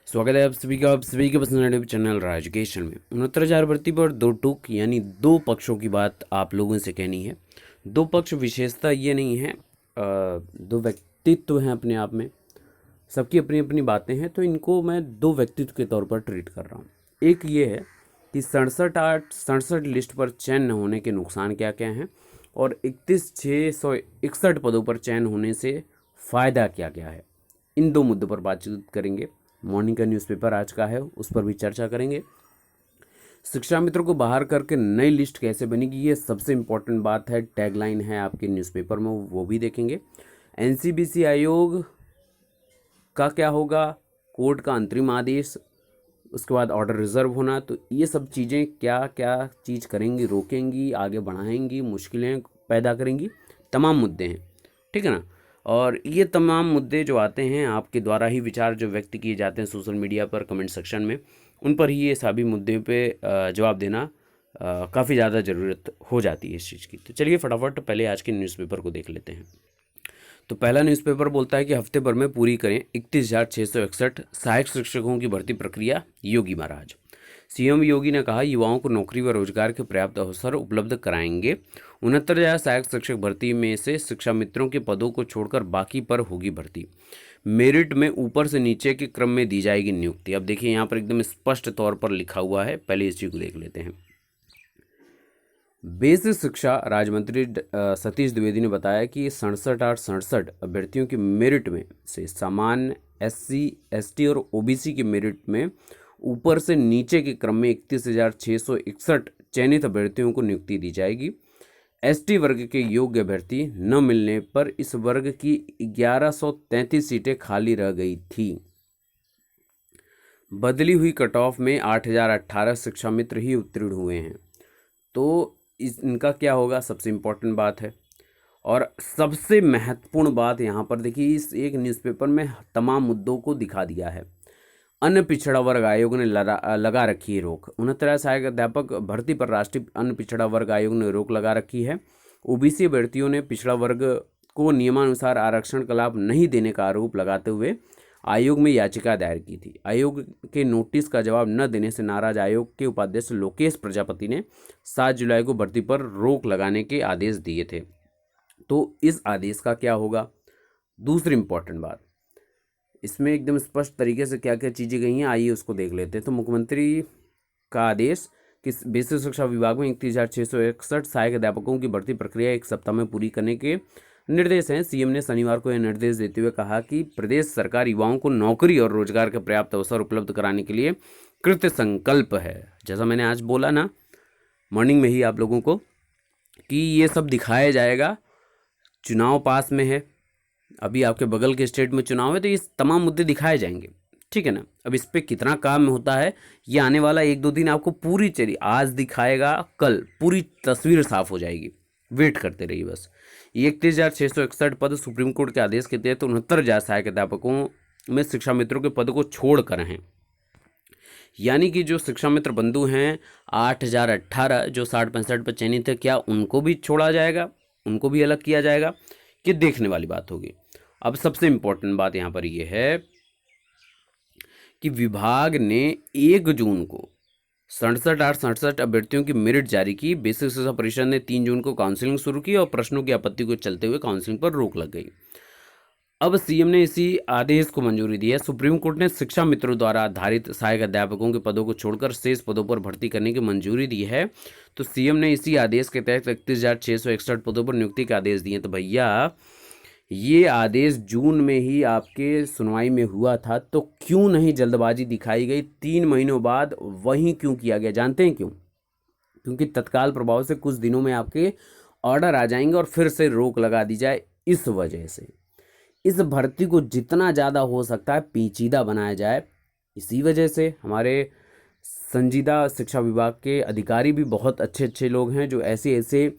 स्वागत है आप सभी के पसंद यूट्यूब चैनल राज एजुकेशन में 69,000 भर्ती पर दो टूक यानी दो पक्षों की बात आप लोगों से कहनी है। दो पक्ष विशेषता ये नहीं है, दो व्यक्तित्व हैं अपने आप में, सबकी अपनी अपनी बातें हैं, तो इनको मैं दो व्यक्तित्व के तौर पर ट्रीट कर रहा हूँ। एक ये है कि 67 लिस्ट पर चयन न होने के नुकसान क्या क्या हैं और 31,661 पदों पर चयन होने से फ़ायदा क्या क्या है। इन दो मुद्दों पर बातचीत करेंगे। मॉर्निंग का न्यूज़पेपर आज का है, उस पर भी चर्चा करेंगे। शिक्षा मित्रों को बाहर करके नई लिस्ट कैसे बनेगी, ये सबसे इम्पोर्टेंट बात है, टैगलाइन है आपके न्यूज़पेपर में, वो भी देखेंगे। एनसीबीसी आयोग का क्या होगा, कोर्ट का अंतरिम आदेश, उसके बाद ऑर्डर रिजर्व होना, तो ये सब चीज़ें क्या क्या चीज़ करेंगी, रोकेंगी, आगे बढ़ाएंगी, मुश्किलें पैदा करेंगी, तमाम मुद्दे हैं, ठीक है ना। और ये तमाम मुद्दे जो आते हैं आपके द्वारा ही विचार जो व्यक्त किए जाते हैं सोशल मीडिया पर कमेंट सेक्शन में, उन पर ही ये सभी मुद्दे पे जवाब देना काफ़ी ज़्यादा ज़रूरत हो जाती है इस चीज़ की। तो चलिए फटाफट पहले आज के न्यूज़पेपर को देख लेते हैं। तो पहला न्यूज़पेपर बोलता है कि हफ्ते भर में पूरी करें 31,661 सहायक शिक्षकों की भर्ती प्रक्रिया, योगी महाराज। सीएम योगी ने कहा युवाओं को नौकरी व रोजगार के पर्याप्त अवसर उपलब्ध कराएंगे। 69,000 सहायक शिक्षक भर्ती में से शिक्षा मित्रों के पदों को छोड़कर बाकी पर होगी भर्ती। मेरिट में ऊपर से नीचे के क्रम में दी जाएगी नियुक्ति। अब देखिए यहाँ पर एकदम स्पष्ट तौर पर लिखा हुआ है, पहले इस चीज को देख लेते हैं। बेसिक शिक्षा राज्य मंत्री सतीश द्विवेदी ने बताया कि 67 अभ्यर्थियों की मेरिट में से सामान्य SC ST और OBC की मेरिट में ऊपर से नीचे के क्रम में 31,661 चयनित अभ्यर्थियों को नियुक्ति दी जाएगी। ST वर्ग के योग्य अभ्यर्थी न मिलने पर इस वर्ग की 1133 सीटें खाली रह गई थी। बदली हुई कट ऑफ में 8,018 शिक्षा मित्र ही उत्तीर्ण हुए हैं। तो इनका क्या होगा, सबसे इम्पोर्टेंट बात है। और सबसे महत्वपूर्ण बात यहाँ पर देखिए, इस एक न्यूज़पेपर में तमाम मुद्दों को दिखा दिया है। अन्य पिछड़ा वर्ग आयोग ने लगा रखी है रोक। 69 सहायक अध्यापक भर्ती पर राष्ट्रीय अन्य पिछड़ा वर्ग आयोग ने रोक लगा रखी है। OBC अभ्यर्थियों ने पिछड़ा वर्ग को नियमानुसार आरक्षण का लाभ नहीं देने का आरोप लगाते हुए आयोग में याचिका दायर की थी। आयोग के नोटिस का जवाब न देने से नाराज आयोग के उपाध्यक्ष लोकेश प्रजापति ने 7 जुलाई को भर्ती पर रोक लगाने के आदेश दिए थे। तो इस आदेश का क्या होगा, दूसरी इंपॉर्टेंट बात, इसमें एकदम स्पष्ट तरीके से क्या क्या चीज़ें गई हैं, आइए उसको देख लेते हैं। तो मुख्यमंत्री का आदेश कि बेसिक शिक्षा विभाग में 31,661 सहायक अध्यापकों की भर्ती प्रक्रिया एक सप्ताह में पूरी करने के निर्देश हैं। सीएम ने शनिवार को यह निर्देश देते हुए कहा कि प्रदेश सरकार युवाओं को नौकरी और रोजगार के पर्याप्त अवसर उपलब्ध कराने के लिए कृत संकल्प है। जैसा मैंने आज बोला ना मॉर्निंग में ही आप लोगों को, कि ये सब दिखाया जाएगा। चुनाव पास में है, अभी आपके बगल के स्टेट में चुनाव है, तो ये तमाम मुद्दे दिखाए जाएंगे, ठीक है ना। अब इस पर कितना काम होता है ये आने वाला 1-2 दिन आपको पूरी चली, आज दिखाएगा, कल पूरी तस्वीर साफ हो जाएगी, वेट करते रहिए बस। 31,661 पद सुप्रीम कोर्ट के आदेश के तहत 69,000 सहायक अध्यापकों में शिक्षा मित्रों के पद को छोड़ कर हैं। यानी कि जो शिक्षा मित्र बंधु हैं 8,018 जो 60-65 पर चयनित है, क्या उनको भी छोड़ा जाएगा, उनको भी अलग किया जाएगा, कि देखने वाली बात होगी। अब सबसे इंपॉर्टेंट बात यहाँ पर यह है कि विभाग ने 1 जून को 67 अभ्यर्थियों की मेरिट जारी की। बेसिक शिक्षा परिषद ने 3 जून को काउंसलिंग शुरू की और प्रश्नों की आपत्ति को चलते हुए काउंसलिंग पर रोक लग गई। अब सीएम ने इसी आदेश को मंजूरी दी है। सुप्रीम कोर्ट ने शिक्षा मित्रों द्वारा आधारित सहायक अध्यापकों के पदों को छोड़कर शेष पदों पर भर्ती करने की मंजूरी दी है। तो सीएम ने इसी आदेश के तहत 31,661 पदों पर नियुक्ति के आदेश दिए। तो भैया ये आदेश जून में ही आपके सुनवाई में हुआ था, तो क्यों नहीं जल्दबाजी दिखाई गई 3 महीनों बाद, वहीं क्यों किया गया, जानते हैं क्यों? क्योंकि तत्काल प्रभाव से कुछ दिनों में आपके ऑर्डर आ जाएंगे और फिर से रोक लगा दी जाए। इस वजह से इस भर्ती को जितना ज़्यादा हो सकता है पेचीदा बनाया जाए। इसी वजह से हमारे संजीदा शिक्षा विभाग के अधिकारी भी बहुत अच्छे अच्छे लोग हैं, जो ऐसे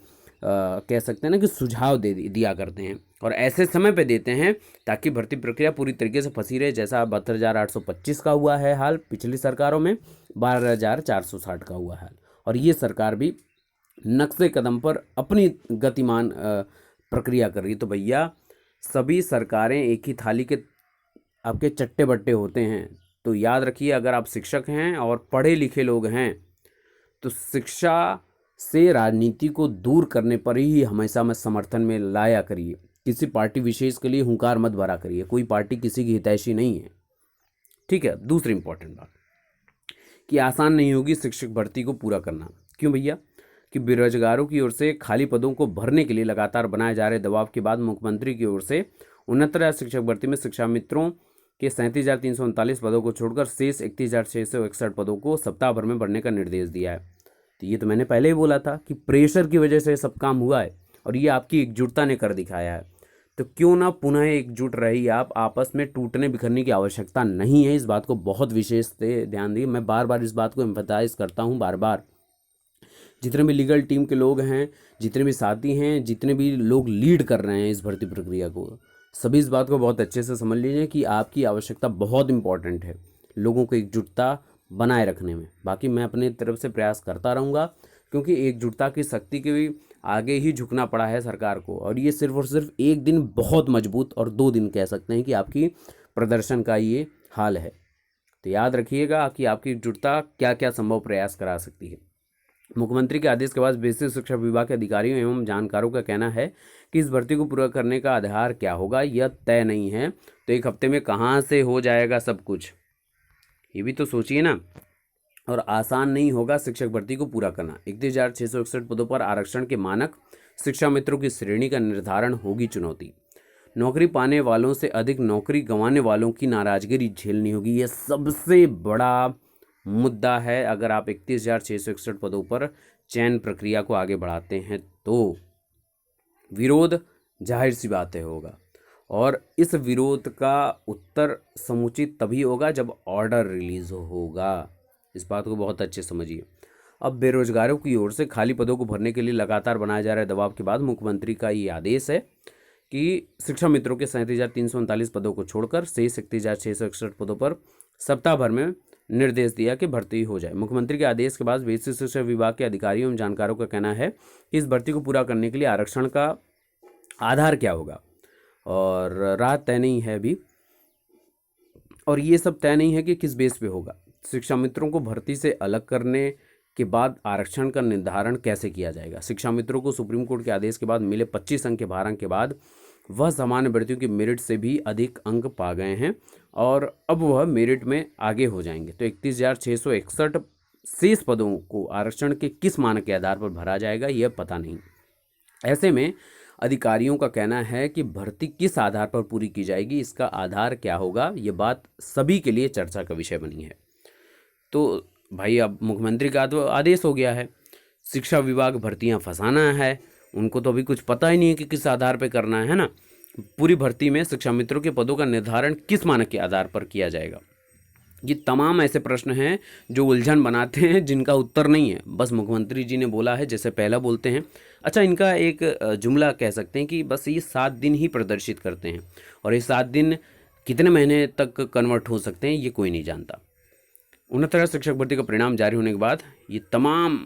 कह सकते हैं ना कि सुझाव दिया करते हैं और ऐसे समय पे देते हैं ताकि भर्ती प्रक्रिया पूरी तरीके से फंसी रहे। जैसा 72,825 का हुआ है हाल पिछली सरकारों में, 12,460 का हुआ हाल, और ये सरकार भी नक्शे कदम पर अपनी गतिमान प्रक्रिया कर रही है। तो भैया सभी सरकारें एक ही थाली के आपके चट्टे बट्टे होते हैं, तो याद रखिए, अगर आप शिक्षक हैं और पढ़े लिखे लोग हैं तो शिक्षा से राजनीति को दूर करने पर ही हमेशा मैं समर्थन में लाया करिए। किसी पार्टी विशेष के लिए हुंकार मत भरा करिए, कोई पार्टी किसी की हितैषी नहीं है, ठीक है। दूसरी इंपॉर्टेंट बात कि आसान नहीं होगी शिक्षक भर्ती को पूरा करना। क्यों भैया? कि बेरोजगारों की ओर से खाली पदों को भरने के लिए लगातार बनाए जा रहे दबाव के बाद मुख्यमंत्री की ओर से 69,000 शिक्षक भर्ती में शिक्षा मित्रों के 37,339 पदों को छोड़कर शेष 31,661 पदों को सप्ताह भर में भरने का निर्देश दिया है। तो ये तो मैंने पहले ही बोला था कि प्रेशर की वजह से सब काम हुआ है और ये आपकी एकजुटता ने कर दिखाया है। तो क्यों ना पुनः एकजुट रहिए आप, आपस में टूटने बिखरने की आवश्यकता नहीं है। इस बात को बहुत विशेष से ध्यान दिए, मैं बार बार इस बात को एम्फसाइज करता हूँ बार बार। जितने भी लीगल टीम के लोग हैं, जितने भी साथी हैं, जितने भी लोग लीड कर रहे हैं इस भर्ती प्रक्रिया को, सभी इस बात को बहुत अच्छे से समझ लीजिए कि आपकी आवश्यकता बहुत इंपॉर्टेंट है लोगों को एकजुटता बनाए रखने में। बाकी मैं अपने तरफ से प्रयास करता रहूँगा, क्योंकि एकजुटता की शक्ति के भी आगे ही झुकना पड़ा है सरकार को। और ये सिर्फ और सिर्फ एक दिन बहुत मजबूत और 2 दिन कह सकते हैं कि आपकी प्रदर्शन का ये हाल है। तो याद रखिएगा कि आपकी एकजुटता क्या क्या संभव प्रयास करा सकती है। मुख्यमंत्री के आदेश के बाद बेसिक शिक्षा विभाग के अधिकारियों एवं जानकारों का कहना है कि इस भर्ती को पूरा करने का आधार क्या होगा यह तय नहीं है। तो 1 हफ्ते में कहाँ से हो जाएगा सब कुछ, ये भी तो सोचिए ना। और आसान नहीं होगा शिक्षक भर्ती को पूरा करना। 31,661 पदों पर आरक्षण के मानक शिक्षा मित्रों की श्रेणी का निर्धारण होगी चुनौती। नौकरी पाने वालों से अधिक नौकरी गंवाने वालों की नाराजगी झेलनी होगी। यह सबसे बड़ा मुद्दा है। अगर आप 31,661 पदों पर चयन प्रक्रिया को आगे बढ़ाते हैं तो विरोध जाहिर सी बात है होगा, और इस विरोध का उत्तर समुचित तभी होगा जब ऑर्डर रिलीज होगा। इस बात को बहुत अच्छे समझिए। अब बेरोजगारों की ओर से खाली पदों को भरने के लिए लगातार बनाए जा रहे दबाव के बाद मुख्यमंत्री का ये आदेश है कि शिक्षा मित्रों के 37,339 पदों को छोड़कर शेष 31,661 पदों पर सप्ताह भर में निर्देश दिया कि भर्ती हो जाए। मुख्यमंत्री के आदेश के बाद बेसिक शिक्षा विभाग के अधिकारियों एवं जानकारों का कहना है कि इस भर्ती को पूरा करने के लिए आरक्षण का आधार क्या होगा, और राह तय नहीं है अभी, और ये सब तय नहीं है कि किस बेस पे होगा। शिक्षा मित्रों को भर्ती से अलग करने के बाद आरक्षण का निर्धारण कैसे किया जाएगा। शिक्षा मित्रों को सुप्रीम कोर्ट के आदेश के बाद मिले 25 अंक के भारांक के बाद वह सामान्य भर्तियों की मेरिट से भी अधिक अंक पा गए हैं और अब वह मेरिट में आगे हो जाएंगे। तो 31,661 शेष पदों को आरक्षण के किस मानक के आधार पर भरा जाएगा यह पता नहीं। ऐसे में अधिकारियों का कहना है कि भर्ती किस आधार पर पूरी की जाएगी, इसका आधार क्या होगा, ये बात सभी के लिए चर्चा का विषय बनी है। तो भाई अब मुख्यमंत्री का तो आदेश हो गया है, शिक्षा विभाग भर्तियां फंसाना है, उनको तो अभी कुछ पता ही नहीं है कि किस आधार पर करना है ना। पूरी भर्ती में शिक्षा मित्रों के पदों का निर्धारण किस मानक के आधार पर किया जाएगा, ये तमाम ऐसे प्रश्न हैं जो उलझन बनाते हैं, जिनका उत्तर नहीं है। बस मुख्यमंत्री जी ने बोला है, जैसे पहला बोलते हैं। अच्छा, इनका एक जुमला कह सकते हैं कि बस ये 7 दिन ही प्रदर्शित करते हैं, और ये 7 दिन कितने महीने तक कन्वर्ट हो सकते हैं ये कोई नहीं जानता। 69 शिक्षक भर्ती का परिणाम जारी होने के बाद ये तमाम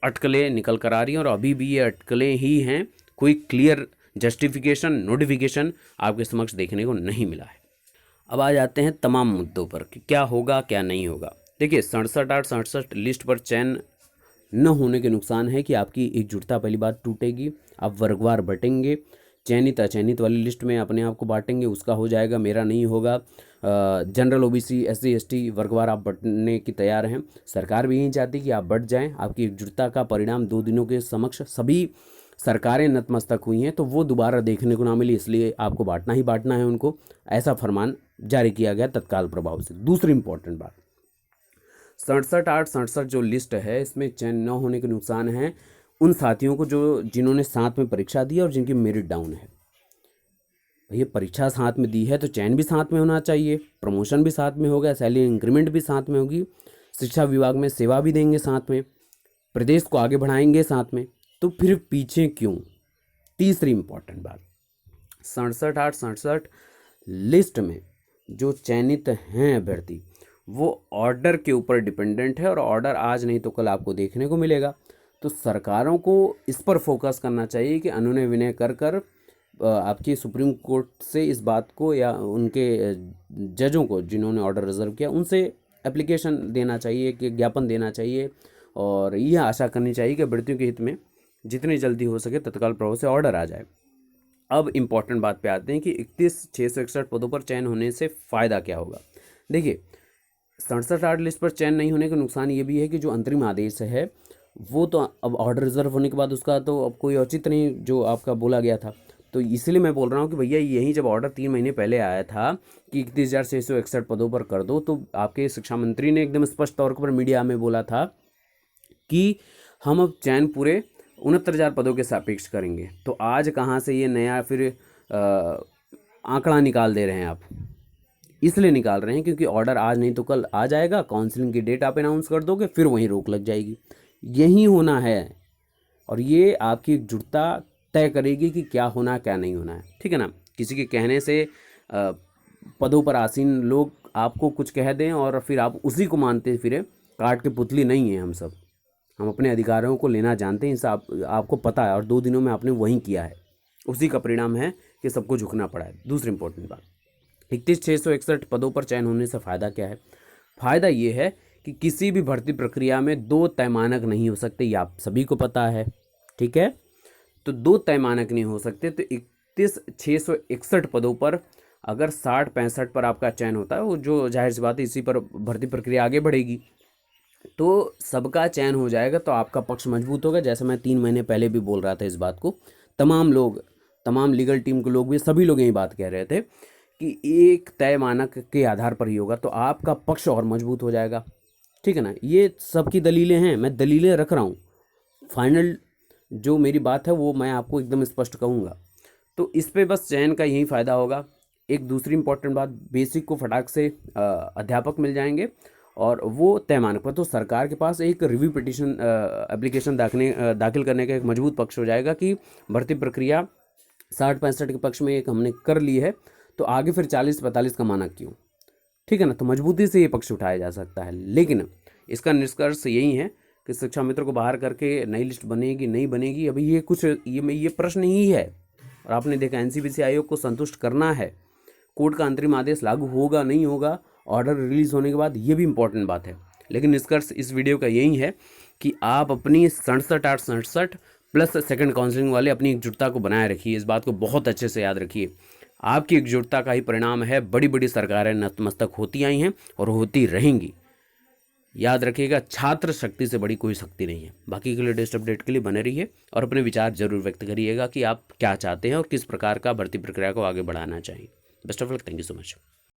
अटकलें निकल कर आ रही हैं, और अभी भी ये अटकलें ही हैं। कोई क्लियर जस्टिफिकेशन, नोटिफिकेशन आपके समक्ष देखने को नहीं मिला है। अब आ जाते हैं तमाम मुद्दों पर कि क्या होगा क्या नहीं होगा। देखिए, 67 लिस्ट पर चयन न होने के नुकसान है कि आपकी एकजुटता पहली बार टूटेगी, आप वर्गवार बटेंगे, चयनित अचयनित वाली लिस्ट में अपने आप को बांटेंगे, उसका हो जाएगा, मेरा नहीं होगा। जनरल, ओबीसी, एससी, एसटी वर्गवार आप बटने की तैयार हैं। सरकार भी यही चाहती कि आप बट जाएं। आपकी एकजुटता का परिणाम 2 दिनों के समक्ष सभी सरकारें नतमस्तक हुई हैं, तो वो दोबारा देखने को ना मिली, इसलिए आपको बांटना ही बांटना है उनको। ऐसा फरमान जारी किया गया तत्काल प्रभाव से। दूसरी इंपॉर्टेंट बात, 67 जो लिस्ट है, इसमें चयन न होने के नुकसान हैं उन साथियों को जिन्होंने साथ में परीक्षा दी और जिनकी मेरिट डाउन है। भैया, परीक्षा साथ में दी है तो चयन भी साथ में होना चाहिए, प्रमोशन भी साथ में होगा, सैलरी इंक्रीमेंट भी साथ में होगी, शिक्षा विभाग में सेवा भी देंगे साथ में, प्रदेश को आगे बढ़ाएंगे साथ में, तो फिर पीछे क्यों। तीसरी इंपॉर्टेंट बात, 67 लिस्ट में जो चयनित हैं अभ्यर्थी वो ऑर्डर के ऊपर डिपेंडेंट है, और ऑर्डर आज नहीं तो कल आपको देखने को मिलेगा। तो सरकारों को इस पर फोकस करना चाहिए कि अनुनय विनय कर आपकी सुप्रीम कोर्ट से इस बात को या उनके जजों को जिन्होंने ऑर्डर रिजर्व किया उनसे एप्लीकेशन देना चाहिए, कि ज्ञापन देना चाहिए, और यह आशा करनी चाहिए कि अभ्यर्थियों के हित में जितनी जल्दी हो सके तत्काल प्रभाव से ऑर्डर आ जाए। अब इम्पॉर्टेंट बात पे आते हैं कि 31,661 पदों पर चयन होने से फ़ायदा क्या होगा। देखिए, 67 लिस्ट पर चयन नहीं होने का नुकसान ये भी है कि जो अंतरिम आदेश है वो तो अब ऑर्डर रिजर्व होने के बाद उसका तो अब कोई औचित्य नहीं जो आपका बोला गया था। तो इसलिए मैं बोल रहा हूँ कि भैया यहीं जब ऑर्डर 3 महीने पहले आया था कि 31,661 पदों पर कर दो, तो आपके शिक्षा मंत्री ने एकदम स्पष्ट तौर पर मीडिया में बोला था कि हम अब चयन पूरे 69,000 पदों के सापेक्ष करेंगे। तो आज कहाँ से ये नया फिर आंकड़ा निकाल दे रहे हैं आप? इसलिए निकाल रहे हैं क्योंकि ऑर्डर आज नहीं तो कल आ जाएगा, काउंसलिंग की डेट आप अनाउंस कर दोगे, फिर वहीं रोक लग जाएगी। यही होना है, और ये आपकी एकजुटता तय करेगी कि क्या होना क्या नहीं होना है, ठीक है ना। किसी के कहने से पदों पर आसीन लोग आपको कुछ कह दें और फिर आप उसी को मानते फिरे, काट के पुतली नहीं है हम अपने अधिकारों को लेना जानते हैं, इससे आपको पता है, और 2 दिनों में आपने वही किया है, उसी का परिणाम है कि सबको झुकना पड़ा है। दूसरी इंपॉर्टेंट बात, 31,661 पदों पर चयन होने से फ़ायदा क्या है? फ़ायदा ये है कि किसी भी भर्ती प्रक्रिया में 2 तय मानक नहीं हो सकते, ये आप सभी को पता है, ठीक है। तो 2 तय मानक नहीं हो सकते, तो 31,661 पदों पर अगर 60-65 पर आपका चयन होता है, वो जो जाहिर सी बात है इसी पर भर्ती प्रक्रिया आगे बढ़ेगी, तो सबका चयन हो जाएगा, तो आपका पक्ष मजबूत होगा। जैसे मैं 3 महीने पहले भी बोल रहा था इस बात को, तमाम लोग, तमाम लीगल टीम के लोग भी, सभी लोग यही बात कह रहे थे कि एक तय मानक के आधार पर ही होगा, तो आपका पक्ष और मजबूत हो जाएगा, ठीक है ना। ये सबकी दलीलें हैं, मैं दलीलें रख रहा हूँ, फाइनल जो मेरी बात है वो मैं आपको एकदम स्पष्ट कहूँगा। तो इस पे बस चयन का यही फ़ायदा होगा। एक दूसरी इंपॉर्टेंट बात, बेसिक को फटाक से अध्यापक मिल जाएंगे, और वो तय मानक पर तो सरकार के पास एक रिव्यू पिटीशन एप्लीकेशन दाखिल करने का एक मजबूत पक्ष हो जाएगा कि भर्ती प्रक्रिया 60-65 के पक्ष में एक हमने कर ली है, तो आगे फिर 40-45 का मानक क्यों, ठीक है ना। तो मजबूती से ये पक्ष उठाया जा सकता है। लेकिन इसका निष्कर्ष यही है कि शिक्षा मित्र को बाहर करके नई लिस्ट बनेगी नहीं बनेगी, अभी ये कुछ ये प्रश्न ही है। और आपने देखा एनसीपीसी आयोग को संतुष्ट करना है, कोर्ट का अंतरिम आदेश लागू होगा नहीं होगा ऑर्डर रिलीज होने के बाद, ये भी इंपॉर्टेंट बात है। लेकिन निष्कर्ष इस वीडियो का यही है कि आप अपनी 67-68 प्लस सेकंड काउंसलिंग वाले अपनी एकजुटता को बनाए रखिए। इस बात को बहुत अच्छे से याद रखिए, आपकी एकजुटता का ही परिणाम है बड़ी बड़ी सरकारें नतमस्तक होती आई हैं और होती रहेंगी। याद रखिएगा, छात्र शक्ति से बड़ी कोई शक्ति नहीं है। बाकी के लेटेस्ट अपडेट के लिए बने रहिए और अपने विचार जरूर व्यक्त करिएगा कि आप क्या चाहते हैं और किस प्रकार का भर्ती प्रक्रिया को आगे बढ़ाना चाहिए। Best of luck, thank you so much.